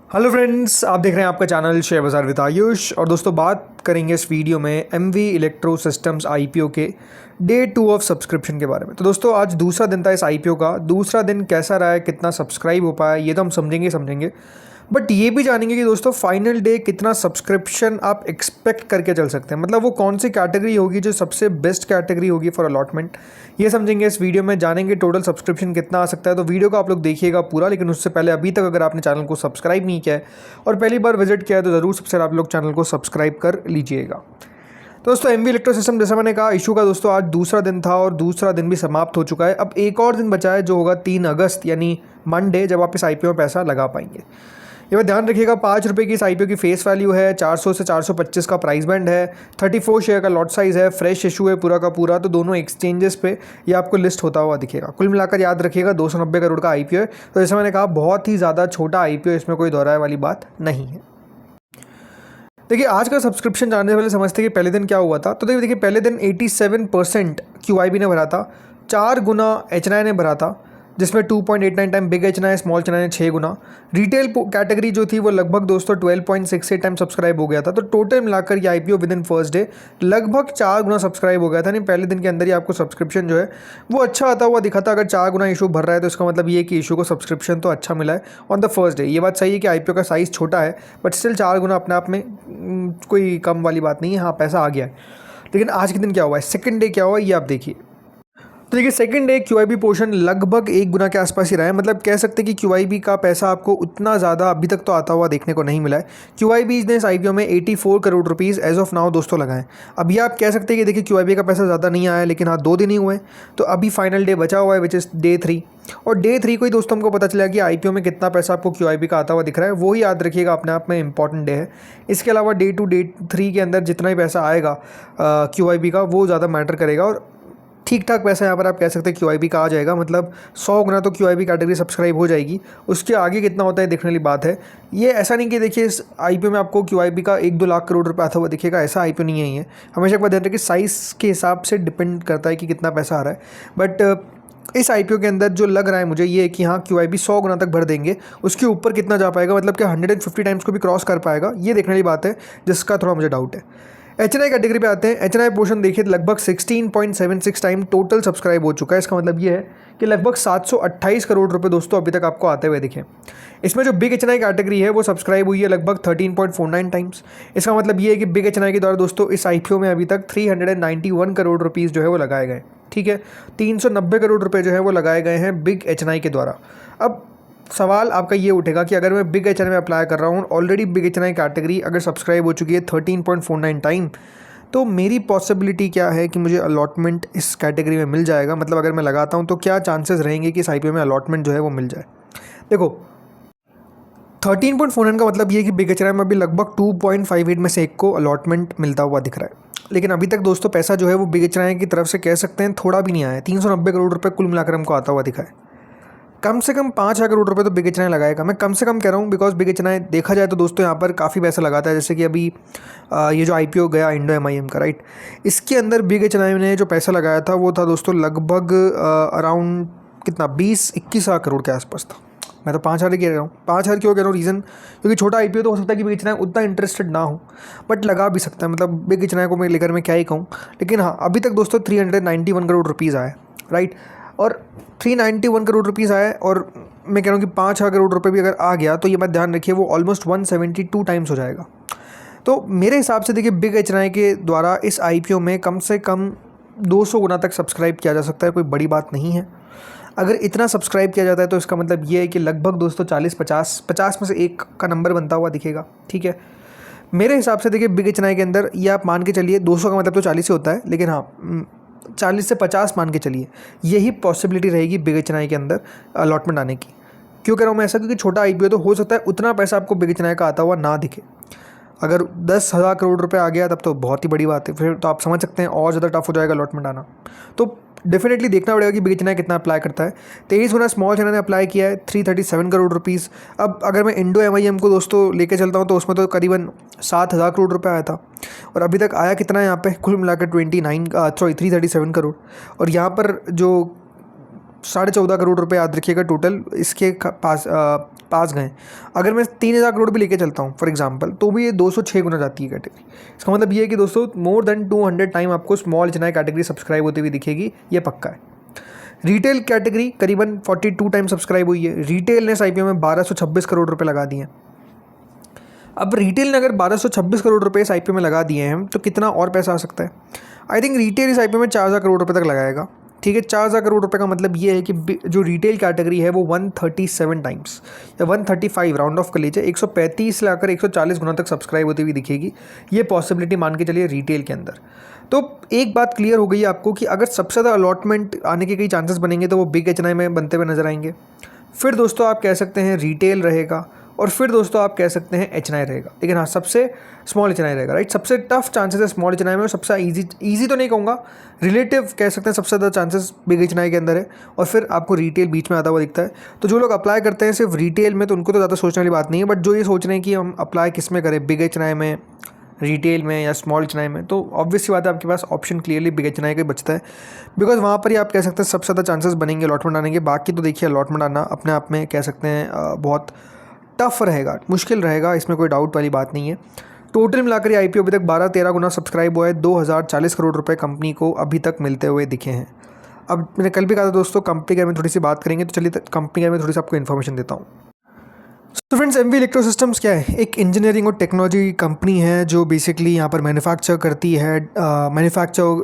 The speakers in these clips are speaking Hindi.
हेलो फ्रेंड्स, आप देख रहे हैं आपका चैनल शेयर बाजार विद आयुष। और दोस्तों, बात करेंगे इस वीडियो में एमवी इलेक्ट्रो सिस्टम्स आईपीओ के डे 2 ऑफ सब्सक्रिप्शन के बारे में। तो दोस्तों, आज दूसरा दिन था इस आईपीओ का। दूसरा दिन कैसा रहा है, कितना सब्सक्राइब हो पाया, ये तो हम समझेंगे। बट ये भी जानेंगे कि दोस्तों फाइनल डे कितना सब्सक्रिप्शन आप एक्सपेक्ट करके चल सकते हैं। मतलब वो कौन सी कैटेगरी होगी जो सबसे बेस्ट कैटेगरी होगी फॉर अलॉटमेंट, ये समझेंगे इस वीडियो में। जानेंगे टोटल सब्सक्रिप्शन कितना आ सकता है। तो वीडियो को आप लोग देखिएगा पूरा। लेकिन उससे पहले अभी तक अगर आपने चैनल को सब्सक्राइब नहीं किया है और पहली बार विजिट किया है तो ज़रूर सबसे आप लोग चैनल को सब्सक्राइब कर लीजिएगा। तो दोस्तों, एमवी इलेक्ट्रो सिस्टम, जैसा मैंने कहा, इशू का दोस्तों आज दूसरा दिन था और दूसरा दिन भी समाप्त हो चुका है। अब एक और दिन बचा है जो होगा 3 अगस्त यानी मंडे, जब आप इस आईपीओ में पैसा लगा पाएंगे। ये बात ध्यान रखिएगा, 5 रुपये की इस आईपीओ की फेस वैल्यू है, 400 से 425 का प्राइस बैंड है, 34 शेयर का लॉट साइज़ है, फ्रेश इशू है पूरा का पूरा। तो दोनों एक्सचेंजेस पे ये आपको लिस्ट होता हुआ दिखेगा। कुल मिलाकर याद रखिएगा 290 करोड़ का आईपीओ है। तो जैसे मैंने कहा, बहुत ही ज़्यादा छोटा आईपीओ, इसमें कोई दोहराए वाली बात नहीं है। देखिए, आज का सब्सक्रिप्शन जानने से पहले समझते हैं कि पहले दिन क्या हुआ था। तो देखिए, पहले दिन 87% क्यूआईबी ने भरा था, 4 गुना एचएनआई ने भरा था, जिसमें 2.89 time big HNI, small HNI ने 6 गुना। रिटेल कैटेगरी जो थी वो लगभग दोस्तों 12.68 टाइम सब्सक्राइब हो गया था। तो टोटल मिलाकर ये IPO with in first day लगभग 4 गुना सब्सक्राइब हो गया था। नहीं, पहले दिन के अंदर ही आपको सब्सक्रिप्शन जो है वो अच्छा आता हुआ दिखा था। अगर 4 गुना इशू भर रहा है तो इसका मतलब ये कि इशू को सब्सक्रिप्शन तो अच्छा मिला है ऑन द फर्स्ट डे। ये बात सही है कि आईपीओ का साइज़ छोटा है, बट स्टिल 4 गुना अपने आप में कोई कम वाली बात नहीं है। हाँ, पैसा आ गया है। लेकिन आज के दिन क्या हुआ है, सेकंड डे क्या हुआ, ये आप देखिए। तो देखिए, सेकंड डे क्यूआईबी पोर्शन लगभग 1 गुना के आसपास ही रहा है। मतलब कह सकते हैं कि क्यूआईबी का पैसा आपको उतना ज़्यादा अभी तक तो आता हुआ देखने को नहीं मिला है। क्यूआईबी ने इस आईपीओ में 84 crore rupees as of now दोस्तों लगाए। अभी आप कह सकते हैं कि देखिए क्यूआईबी का पैसा ज़्यादा नहीं आया है, लेकिन हाँ 2 दिन ही हुए हैं। तो अभी फाइनल डे बचा हुआ है, विच इज़ डे 3। और डे 3 को ही दोस्तों हमको पता चला कि आईपीओ में कितना पैसा आपको क्यूआईबी का आता हुआ दिख रहा है। वो ही याद रखिएगा, अपने आप में इंपॉर्टेंट डे है। इसके अलावा डे 2 डे 3 के अंदर जितना ही पैसा आएगा क्यूआईबी का, वो ज़्यादा मैटर करेगा। और ठीक ठाक पैसा यहाँ पर आप कह सकते हैं क्यूआईबी का आ जाएगा। मतलब 100 गुना तो क्यूआईबी कैटेगरी सब्सक्राइब हो जाएगी। उसके आगे कितना होता है देखने वाली बात है। ये ऐसा नहीं कि देखिए इस आईपीओ में आपको क्यूआईबी का 1-2 लाख करोड़ रुपये आता हुआ दिखेगा, ऐसा आईपीओ नहीं है ये। हमेशा एक बात ध्यान रखिए, साइज़ के हिसाब से डिपेंड करता है कि कितना पैसा आ रहा है। बट इस आईपीओ के अंदर जो लग रहा है मुझे ये है कि हाँ, क्यूआईबी 100 गुना तक भर देंगे। उसके ऊपर कितना जा पाएगा, मतलब कि 150 टाइम्स को भी क्रॉस कर पाएगा, ये देखने वाली बात है, जिसका थोड़ा मुझे डाउट है। एचएनआई कैटेगरी पे आते हैं। एचएनआई पोर्शन देखिए, लगभग 16.76 टाइम टोटल सब्सक्राइब हो चुका है। इसका मतलब ये है कि लगभग 728 करोड़ रुपए दोस्तों अभी तक आपको आते हुए दिखे। इसमें जो बिग एचएनआई कैटेगरी है वो सब्सक्राइब हुई है लगभग 13.49 टाइम्स। इसका मतलब ये है कि बिग एचएनआई के द्वारा दोस्तों इस आईपीओ में अभी तक 391 करोड़ रुपीज़ जो है वो लगाए गए। ठीक है, 390 करोड़ रुपये जो है वो लगाए गए हैं बिग एचएनआई के द्वारा। अब सवाल आपका ये उठेगा कि अगर मैं बिग एचएनआई में अप्लाई कर रहा हूँ, ऑलरेडी बिग एचएनआई कैटेगरी अगर सब्सक्राइब हो चुकी है 13.49 टाइम, तो मेरी पॉसिबिलिटी क्या है कि मुझे अलॉटमेंट इस कैटेगरी में मिल जाएगा। मतलब अगर मैं लगाता हूँ तो क्या चांसेस रहेंगे कि इस आईपीओ में अलॉटमेंट जो है वो मिल जाए। देखो, 13.49 का मतलब ये कि बिग एचएनआई में अभी लगभग 2.58 में से एक को अलॉटमेंट मिलता हुआ दिख रहा है। लेकिन अभी तक दोस्तों पैसा जो है वो बिग एचएनआई की तरफ से कह सकते हैं थोड़ा भी नहीं आया है। 390 करोड़ रुपये कुल मिलाकर हमको आता हुआ दिखा है। कम से कम 5,000 करोड़ रुपए तो बिग एचएनआई लगाएगा। मैं कम से कम कह रहा हूँ, बिकॉज बिग एचएनआई देखा जाए तो दोस्तों यहाँ पर काफ़ी पैसा लगाता है। जैसे कि अभी ये जो आईपीओ गया इंडो एमआईएम का, राइट, इसके अंदर बिग एचएनआई ने जो पैसा लगाया था वो था दोस्तों लगभग अराउंड कितना 20-21 करोड़ के आसपास था। मैं तो 5,000 ही कह रहा हूँ। 5,000 क्यों कह रहा हूँ, रीज़न क्योंकि छोटा आईपीओ तो हो सकता है कि बिग एचएनआई उतना इंटरेस्टेड ना हो, बट लगा भी सकता है। मतलब बिग एचएनआई को मैं लेकर मैं क्या ही कहूँ। लेकिन हाँ, अभी तक दोस्तों 391 करोड़ रुपीज़ आए, राइट, और 391 करोड़ रुपीज़ आए। और मैं कह रहा हूँ कि 5,000 करोड़ रुपये भी अगर आ गया तो ये बात ध्यान रखिए वो ऑलमोस्ट 172 टाइम्स हो जाएगा। तो मेरे हिसाब से देखिए बिग एचएनआई के द्वारा इस आईपीओ में कम से कम 200 गुना तक सब्सक्राइब किया जा सकता है। कोई बड़ी बात नहीं है। अगर इतना सब्सक्राइब किया जाता है तो इसका मतलब ये है कि लगभग दोस्तों 40-50 में से एक का नंबर बनता हुआ दिखेगा। ठीक है, मेरे हिसाब से देखिए बिग एचएनआई के अंदर ये आप मान के चलिए 200 का मतलब तो 40 ही होता है, लेकिन हाँ 40 से 50 मान के चलिए, यही पॉसिबिलिटी रहेगी बिग एचएनआई के अंदर अलॉटमेंट आने की। क्यों कह रहा हूँ मैं ऐसा, क्योंकि छोटा आईपीओ तो हो सकता है उतना पैसा आपको बिग एचएनआई का आता हुआ ना दिखे। अगर 10,000 करोड़ रुपए आ गया तब तो बहुत ही बड़ी बात है। फिर तो आप समझ सकते हैं और ज़्यादा टफ हो जाएगा अलॉटमेंट आना। तो डेफिनेटली देखना पड़ेगा कि बिग एचएनआई कितना अप्लाई करता है। 23 गुना स्मॉल एचएनआई ने अप्लाई किया है 337 करोड़ रुपीज़। अब अगर मैं इंडो एमआईएम को दोस्तों लेके चलता हूँ तो उसमें तो करीबन 7,000 करोड़ रुपये आया था। और अभी तक आया कितना है यहाँ पे, कुल मिलाकर 337 करोड़। और यहाँ पर जो 14.5 करोड़ रुपए याद रखिएगा टोटल इसके पास गए। अगर मैं 3,000 करोड़ भी लेके चलता हूँ फॉर एग्जांपल, तो भी ये 206 गुना जाती है कैटेगरी। इसका मतलब ये है कि दोस्तों मोर देन 200 टाइम आपको स्मॉल एच कैटेगरी सब्सक्राइब होती हुई दिखेगी, ये पक्का है। रिटेल कैटेगरी करीबन 42 टाइम सब्सक्राइब हुई है। रिटेल ने इस IPO में 1226 करोड़ रुपए लगा दिए हैं। अब रिटेल ने अगर 1226 करोड़ रुपए इस IPO में लगा दिए हैं तो कितना और पैसा आ सकता है? आई थिंक रिटेल इस IPO में 4,000 करोड़ रुपए तक लगाएगा। ठीक है, 4,000 करोड़ रुपए का मतलब ये है कि जो रिटेल कैटेगरी है वो 137 टाइम्स या 135 राउंड ऑफ कर लीजिए, 135 से लाकर 140 गुना तक सब्सक्राइब होती हुई दिखेगी। ये पॉसिबिलिटी मान के चलिए रिटेल के अंदर। तो एक बात क्लियर हो गई है आपको कि अगर सबसे ज़्यादा अलॉटमेंट आने के कई चांसेस बनेंगे तो वो बिग एच में बनते हुए नजर आएंगे। फिर दोस्तों आप कह सकते हैं रिटेल रहेगा, और फिर दोस्तों आप कह सकते हैं एच रहेगा। लेकिन हाँ, सबसे स्मॉल एच रहेगा, राइट। सबसे टफ चांसेस है स्मॉल एच में, और सबसे ईजी तो नहीं कहूँगा, रिलेटिव कह सकते हैं सबसे ज़्यादा चांसेस बिग एच के अंदर है, और फिर आपको रिटेल बीच में आता हुआ दिखता है। तो जो लोग अप्लाई करते हैं सिर्फ रिटेल में, तो उनको तो ज़्यादा सोचने वाली बात नहीं है। बट जो ये सोच रहे हैं कि हम अप्लाई किस में करें, बिग एच में, रिटेल में या स्मॉल एच में, तो ऑब्वियस सी बात है आपके पास ऑप्शन क्लियरली बिग एच का ही बचता है। बिकॉज वहाँ पर ही आप कह सकते हैं सबसे ज़्यादा चांसेस बनेंगे अलॉटमेंट आने के। बाकी तो देखिए अलॉटमेंट आना अपने आप में कह सकते हैं बहुत टफ रहेगा, मुश्किल रहेगा, इसमें कोई डाउट वाली बात नहीं है। टोटल मिलाकर ये IPO अभी तक 12-13 गुना सब्सक्राइब हुआ है। 2,040 करोड़ रुपए कंपनी को अभी तक मिलते हुए दिखे हैं। अब मैंने कल भी कहा था दोस्तों कंपनी के बारे में थोड़ी सी बात करेंगे, तो चलिए कंपनी के बारे में थोड़ी सी आपको इन्फॉर्मेशन देता हूँ। तो फ्रेंड्स, MV इलेक्ट्रो सिस्टम्स क्या है? एक इंजीनियरिंग और टेक्नोलॉजी कंपनी है जो बेसिकली यहाँ पर मैन्युफैक्चर करती है,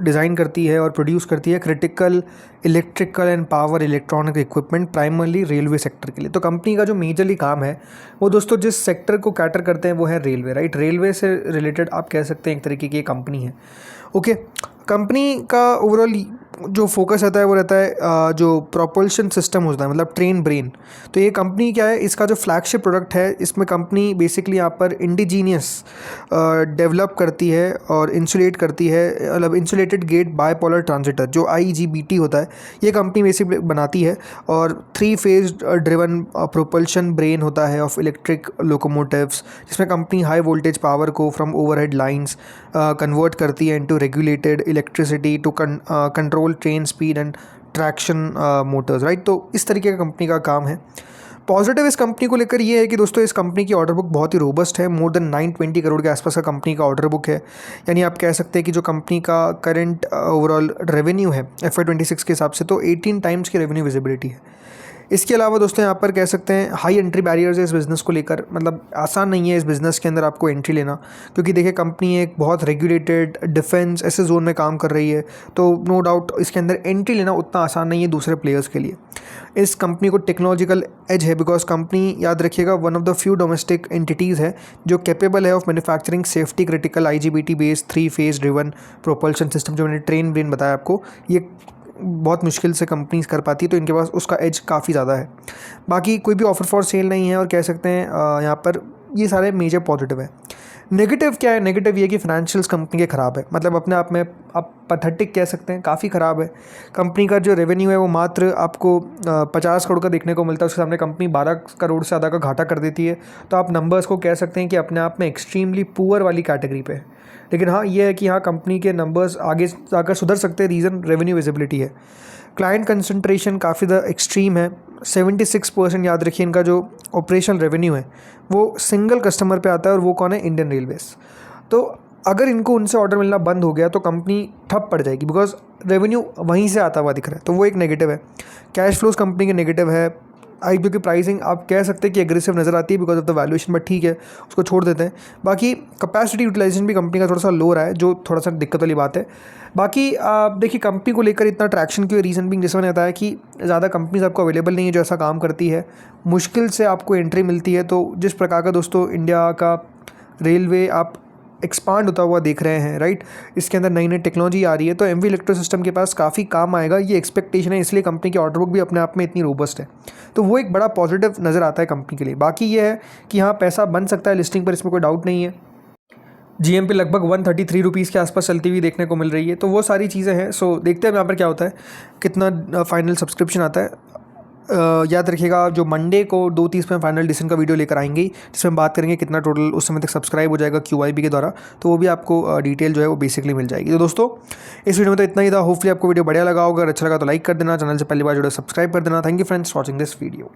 डिज़ाइन करती है और प्रोड्यूस करती है critical electrical and power electronic equipment, primarily railway sector के लिए। तो कंपनी का जो मेजरली काम है वो दोस्तों जिस सेक्टर को कैटर करते हैं वो है रेलवे, राइट। रेलवे से रिलेटेड आप कह सकते हैं एक तरीके की कंपनी है। ओके, कंपनी का ओवरऑल जो फोकस रहता है वो रहता है जो प्रोपल्शन सिस्टम होता है, मतलब ट्रेन ब्रेन। तो ये कंपनी क्या है, इसका जो फ्लैगशिप प्रोडक्ट है, इसमें कंपनी बेसिकली यहाँ पर इंडिजीनियस डेवलप करती है और इंसुलेट करती है, मतलब इंसुलेटेड गेट बायपोलर ट्रांजिस्टर जो IGBT होता है, ये कंपनी बेसिकली बनाती है। और 3 फेज ड्रिवन प्रोपल्शन ब्रेन होता है ऑफ इलेक्ट्रिक लोकोमोटिव्स, जिसमें कंपनी हाई वोल्टेज पावर को फ्रॉम ओवरहेड लाइंस कन्वर्ट करती है into regulated electricity to control train speed and traction motors, right. तो इस तरीके का कंपनी का काम है। पॉजिटिव इस कंपनी को लेकर ये है कि दोस्तों इस कंपनी की ऑर्डर बुक बहुत ही रोबस्ट है। मोर देन 920 करोड़ के आसपास का कंपनी का ऑर्डर बुक है। यानी आप कह सकते हैं कि जो कंपनी का करंट ओवरऑल रेवेन्यू है FY 26 के हिसाब से, तो 18 टाइम्स की रेवेन्यू विजिबिलिटी है। इसके अलावा दोस्तों यहाँ पर कह सकते हैं हाई एंट्री बैरियर्स है इस बिज़नेस को लेकर, मतलब आसान नहीं है इस बिज़नेस के अंदर आपको एंट्री लेना, क्योंकि देखिए कंपनी एक बहुत रेगुलेटेड डिफेंस ऐसे जोन में काम कर रही है, तो नो डाउट इसके अंदर एंट्री लेना उतना आसान नहीं है दूसरे प्लेयर्स के लिए। इस कंपनी को टेक्नोलॉजिकल एज है, बिकॉज कंपनी याद रखिएगा one of the few domestic entities है जो कैपेबल है of manufacturing safety critical IGBT based 3 phase driven propulsion system, जो मैंने ट्रेन ब्रेन बताया आपको, ये बहुत मुश्किल से कंपनीज कर पाती है, तो इनके पास उसका एज काफ़ी ज़्यादा है। बाकी कोई भी ऑफर फॉर सेल नहीं है, और कह सकते हैं यहाँ पर ये सारे मेजर पॉजिटिव है। नेगेटिव क्या है? नेगेटिव ये कि फाइनेंशियल्स कंपनी के ख़राब है, मतलब अपने आप में आप पैथेटिक कह सकते हैं, काफ़ी ख़राब है। कंपनी का जो रेवेन्यू है वो मात्र आपको 50 करोड़ का देखने को मिलता है, उसके सामने कंपनी 12 करोड़ से ज़्यादा का घाटा कर देती है। तो आप नंबर्स को कह सकते हैं कि अपने आप में एक्सट्रीमली पुअर वाली कैटेगरी पे है। लेकिन हाँ, ये है कि हाँ कंपनी के नंबर्स आगे जाकर सुधर सकते हैं, रीज़न रेवेन्यू विजिबिलिटी है। क्लाइंट कंसंट्रेशन काफ़ी ज़्यादा एक्सट्रीम है, 76% याद रखिए इनका जो ऑपरेशनल रेवेन्यू है वो सिंगल कस्टमर पे आता है, और वो कौन है? Indian Railways. तो अगर इनको उनसे ऑर्डर मिलना बंद हो गया तो कंपनी ठप पड़ जाएगी, बिकॉज रेवेन्यू वहीं से आता हुआ दिख रहा है, तो वो एक नेगेटिव है। कैश फ्लोज कंपनी के नेगेटिव है। IPO की प्राइसिंग आप कह सकते हैं कि एग्रेसिव नज़र आती है because of the valuation, but ठीक है उसको छोड़ देते हैं। बाकी कैपेसिटी यूटिलाइजेशन भी कंपनी का थोड़ा सा लो रहा है, जो थोड़ा सा दिक्कत वाली बात है। बाकी देखिए कंपनी को लेकर इतना ट्रैक्शन की रीज़न भी जैसे मैंने बताया कि ज़्यादा कंपनीज आपको अवेलेबल नहीं है जो ऐसा काम करती है, मुश्किल से आपको एंट्री मिलती है। तो जिस प्रकार का दोस्तों इंडिया का रेलवे आप एक्सपांड होता हुआ देख रहे हैं, राइट, इसके अंदर नई नई टेक्नोलॉजी आ रही है, तो MV इलेक्ट्रो सिस्टम के पास काफ़ी काम आएगा, ये एक्सपेक्टेशन है। इसलिए कंपनी की ऑर्डर बुक भी अपने आप में इतनी रोबस्ट है, तो वो एक बड़ा पॉजिटिव नज़र आता है कंपनी के लिए। बाकी ये है कि हाँ पैसा बन सकता है लिस्टिंग पर, इसमें कोई डाउट नहीं है। GMP लगभग 133 रुपीज़ के आसपास चलती हुई देखने को मिल रही है, तो वो सारी चीज़ें हैं। सो देखते हैं यहाँ पर क्या होता है, कितना फाइनल सब्सक्रिप्शन आता है। याद रखिएगा जो मंडे को 2:30 में फाइनल डिसीजन का वीडियो लेकर आएंगे, जिसमें हम बात करेंगे कितना टोटल उस समय तक सब्सक्राइब हो जाएगा QIB के द्वारा, तो वो भी आपको डिटेल जो है वो बेसिकली मिल जाएगी। तो दोस्तों इस वीडियो में तो इतना ही था। होपफुली आपको वीडियो बढ़िया लगा होगा। अगर अच्छा लगा तो लाइक कर देना, चैनल से पहली बार जुड़े सब्सक्राइब कर देना। Thank you friends watching this video.